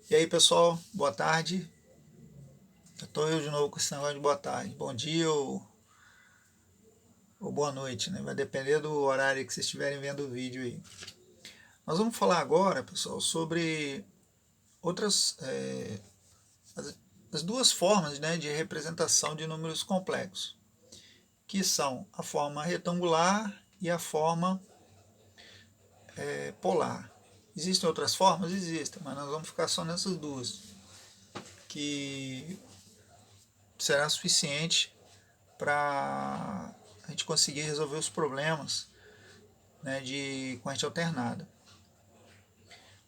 E aí, pessoal, boa tarde. Estou eu de novo com esse negócio de boa tarde. Bom dia ou boa noite, né? Vai depender do horário que vocês estiverem vendo o vídeo aí. Nós vamos falar agora, pessoal, sobre outras as duas formas, né, de representação de números complexos, que são a forma retangular e a forma polar. Existem outras formas? Existem, mas nós vamos ficar só nessas duas, que será suficiente para a gente conseguir resolver os problemas, né, de corrente alternada.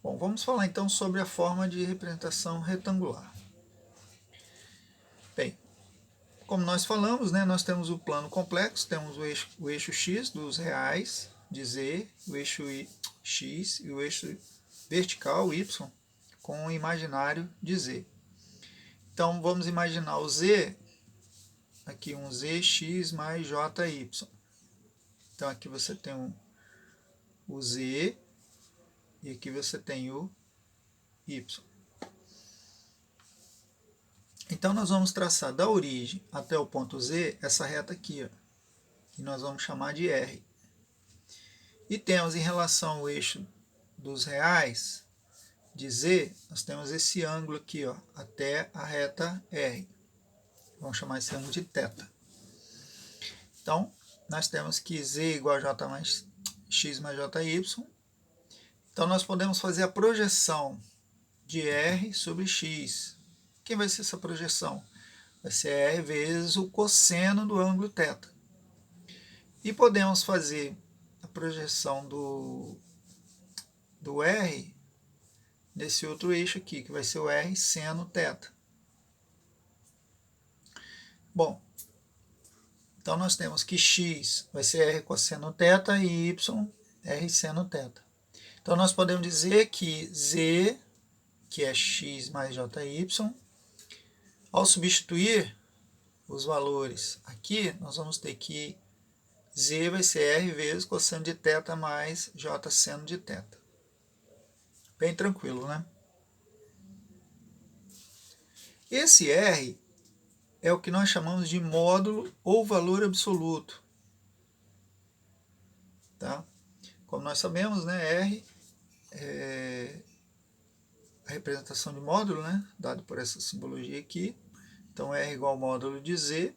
Bom, vamos falar então sobre a forma de representação retangular. Bem, como nós falamos, né, nós temos o plano complexo, temos o eixo x dos reais de z, o eixo x e o eixo vertical y com o imaginário de z. Então vamos imaginar o z, aqui um zx mais jy. Então aqui você tem o z e aqui você tem o y. Então nós vamos traçar da origem até o ponto Z essa reta aqui, ó, que nós vamos chamar de R. E temos em relação ao eixo dos reais de Z, nós temos esse ângulo aqui, ó, até a reta R. Vamos chamar esse ângulo de θ. Então nós temos que Z igual a J mais X mais JY. Então nós podemos fazer a projeção de R sobre X. Quem vai ser essa projeção? Vai ser R vezes o cosseno do ângulo θ. E podemos fazer a projeção do R nesse outro eixo aqui, que vai ser o R seno θ. Bom, então nós temos que X vai ser R cosseno θ e Y R seno θ. Então nós podemos dizer que Z, que é X mais JY, ao substituir os valores aqui, nós vamos ter que Z vai ser R vezes cosseno de θ mais J seno de θ. Bem tranquilo, né? Esse R é o que nós chamamos de módulo ou valor absoluto. Tá? Como nós sabemos, né, R é a representação de módulo, né, dado por essa simbologia aqui. Então, R igual ao módulo de Z,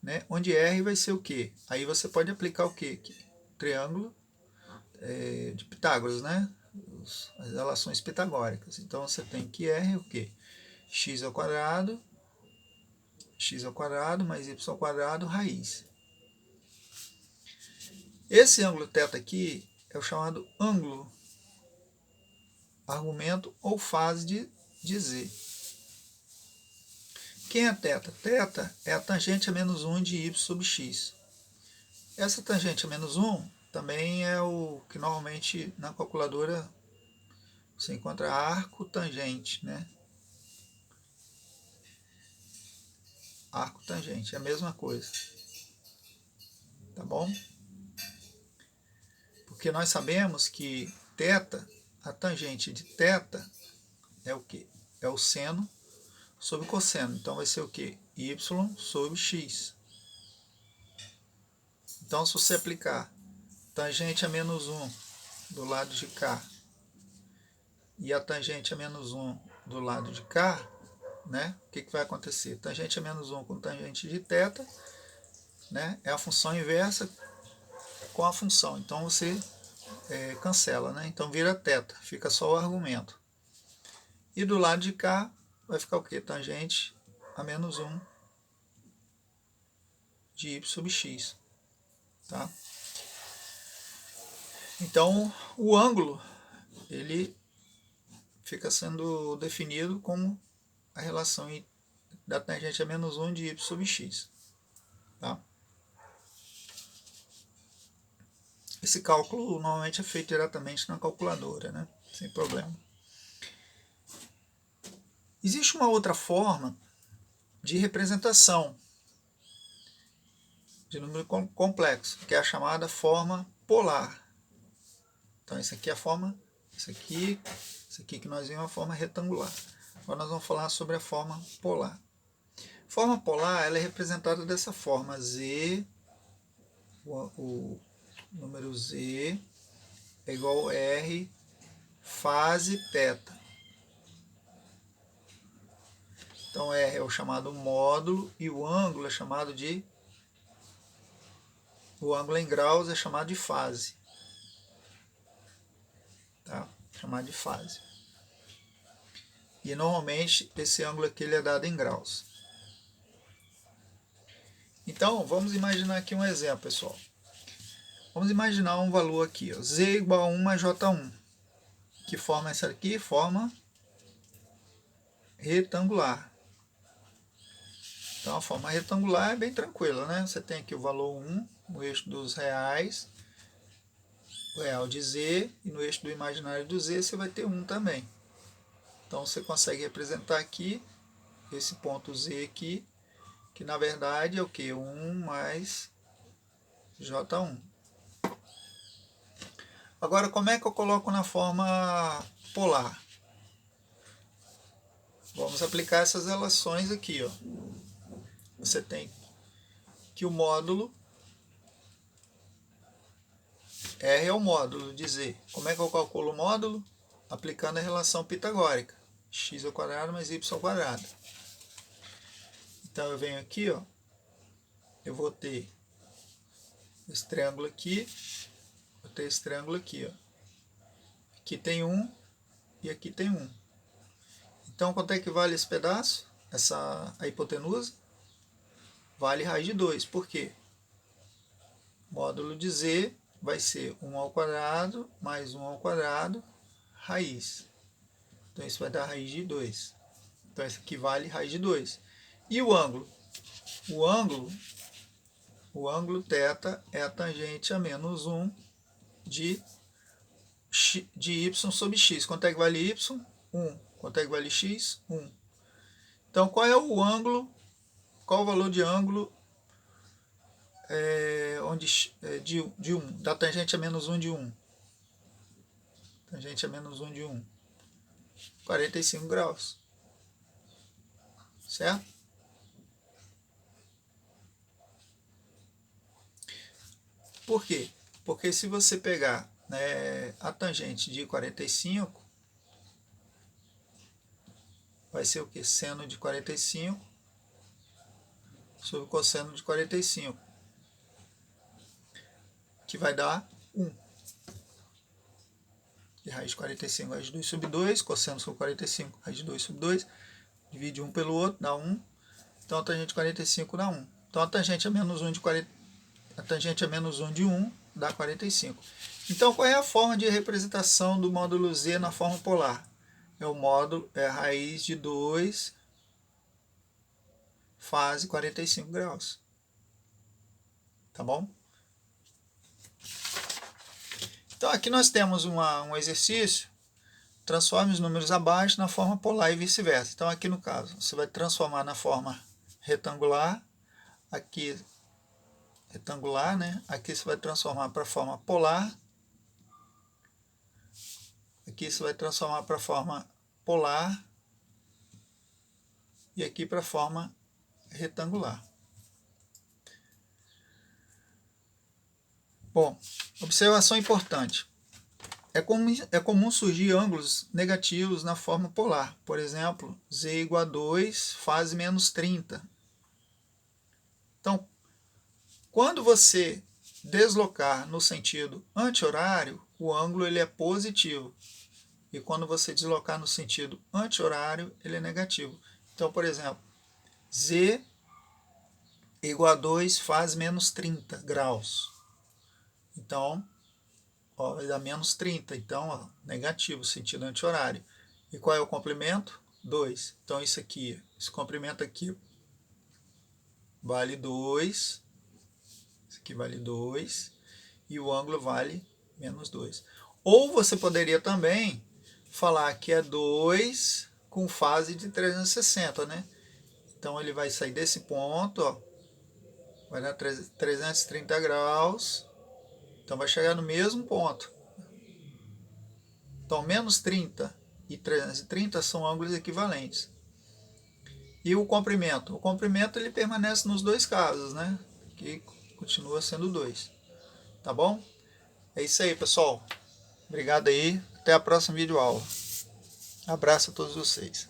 né, onde R vai ser o quê? Aí você pode aplicar o quê? Triângulo de Pitágoras, né? As relações pitagóricas. Então, você tem que R é o quê? X ao quadrado mais y ao quadrado raiz. Esse ângulo θ aqui é o chamado ângulo, argumento ou fase de Z. Quem é θ? θ é a tangente a menos 1 de y sobre x. Essa tangente a menos 1 também é o que normalmente na calculadora você encontra arco tangente, né? Arco tangente, é a mesma coisa. Tá bom? Porque nós sabemos que θ, a tangente de θ é o quê? É o seno sobre cosseno. Então vai ser o quê? Y sobre x. Então se você aplicar tangente a menos 1 do lado de cá e a tangente a menos 1 do lado de cá, né? O que vai acontecer? Tangente a menos 1 com tangente de θ, né? É a função inversa com a função. Então você cancela, né? Então vira θ, fica só o argumento. E do lado de cá vai ficar o quê? Tangente a menos 1 de y sobre x. Tá? Então o ângulo ele fica sendo definido como a relação da tangente a menos 1 de y sobre x. Tá? Esse cálculo normalmente é feito diretamente na calculadora, né? Sem problema. Existe uma outra forma de representação de número complexo, que é a chamada forma polar. Então, essa aqui é a forma Isso aqui que nós vimos é a forma retangular. Agora nós vamos falar sobre a forma polar. Forma polar ela é representada dessa forma, Z, o número Z é igual a R, fase θ. Então R é o chamado módulo e o ângulo é chamado de... O ângulo em graus é chamado de fase. Tá? Chamado de fase. E normalmente esse ângulo aqui ele é dado em graus. Então vamos imaginar aqui um exemplo, pessoal. Vamos imaginar um valor aqui, ó, Z igual a 1 mais J1. Que forma essa aqui? Forma retangular. Então a forma retangular é bem tranquila, né? Você tem aqui o valor 1, no eixo dos reais, o real de Z, e no eixo do imaginário do Z você vai ter 1 também. Então você consegue representar aqui esse ponto Z aqui, que na verdade é o que? 1 mais J1. Agora, como é que eu coloco na forma polar? Vamos aplicar essas relações aqui, ó. Você tem que o módulo R é o módulo de Z. Como é que eu calculo o módulo? Aplicando a relação pitagórica. X ao quadrado mais y ao quadrado. Então eu venho aqui, ó. Eu vou ter esse triângulo aqui. Vou ter esse triângulo aqui, ó. Aqui tem 1 e aqui tem 1. Então quanto é que vale esse pedaço? A hipotenusa? Vale raiz de 2. Por quê? Módulo de Z vai ser 1 ao quadrado mais 1 ao quadrado, raiz. Então isso vai dar raiz de 2. Então isso aqui vale raiz de 2. E o ângulo? O ângulo θ é a tangente a menos 1 de y sobre x. Quanto é que vale y? 1. Quanto é que vale x? 1. Então qual é o ângulo? Qual o valor de ângulo de 1? Da tangente a menos 1 de 1. Tangente a menos 1 de 1. 45 graus. Certo? Por quê? Porque se você pegar, né, a tangente de 45, vai ser o que? Seno de 45 sobre cosseno de 45, que vai dar 1. E raiz de 45, raiz de 2 sobre 2, cosseno sobre 45, raiz de 2 sobre 2, divide um pelo outro, dá 1. Então a tangente de 45 dá 1. Então a tangente a menos 1 de 40, a tangente a menos 1 de 1 dá 45. Então qual é a forma de representação do módulo Z na forma polar? É o módulo, é a raiz de 2 fase 45 graus. Tá bom? Então aqui nós temos um exercício, transforme os números abaixo na forma polar e vice-versa. Então aqui no caso, você vai transformar na forma retangular, aqui retangular, né? Aqui você vai transformar para a forma polar, aqui você vai transformar para a forma polar e aqui para a forma retangular. Bom, observação importante. É comum surgir ângulos negativos na forma polar. Por exemplo, Z igual a 2, fase menos 30. Então, quando você deslocar no sentido anti-horário, o ângulo ele é positivo. E quando você deslocar no sentido anti-horário, ele é negativo. Então, por exemplo, Z igual a 2, fase menos 30 graus. Então, ó, vai dar menos 30. Então, ó, negativo, sentido anti-horário. E qual é o complemento? 2. Então, isso aqui, esse complemento aqui vale 2. Isso aqui vale 2. E o ângulo vale menos 2. Ou você poderia também falar que é 2 com fase de 360, né? Então, ele vai sair desse ponto, ó, vai dar 330 graus. Então vai chegar no mesmo ponto. Então, menos 30 e 330 são ângulos equivalentes. E o comprimento? O comprimento ele permanece nos dois casos, né? Que continua sendo 2. Tá bom? É isso aí, pessoal. Obrigado aí. Até a próxima videoaula. Abraço a todos vocês.